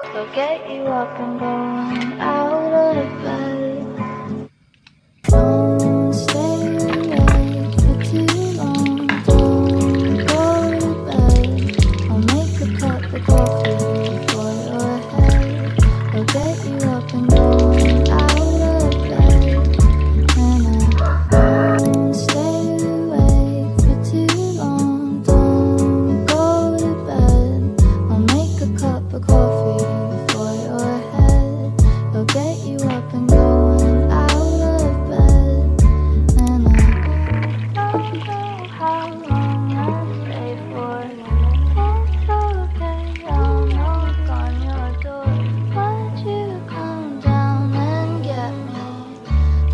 They'll get you up and going out of bed. Don't stay awake for too long. Don't go to bed. I'll make a cup of coffee for your head. They'll get you up and going out of bed. And I don't stay awake for too long. Don't go to bed. I'll make a cup of coffee for your head. They'll get you up and going out of bed. And I don't know how long I'll stay for. It's okay, I'll knock on your door. Why'd you come down and get me?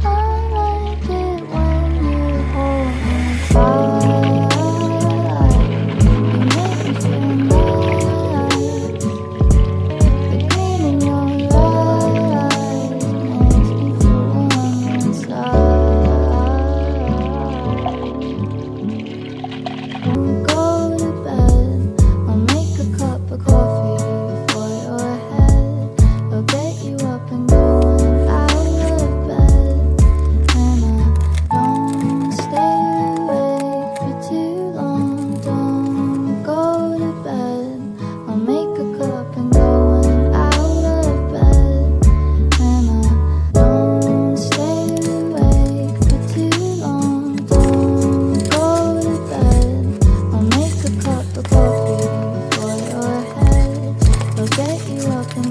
I like it when you hold me tight. You make me feel nice. The green in your eyes makes me feel warm inside. Go to bed. I'll make a cup of coffee for your head. They'll get you up and going out of bed. And I don't stay awake for too long. Don't go to bed. I'll make a cup and going out of bed. And I don't stay awake for too long. Don't go to bed. I'll make a cup of coffee for your head. They'll get you up and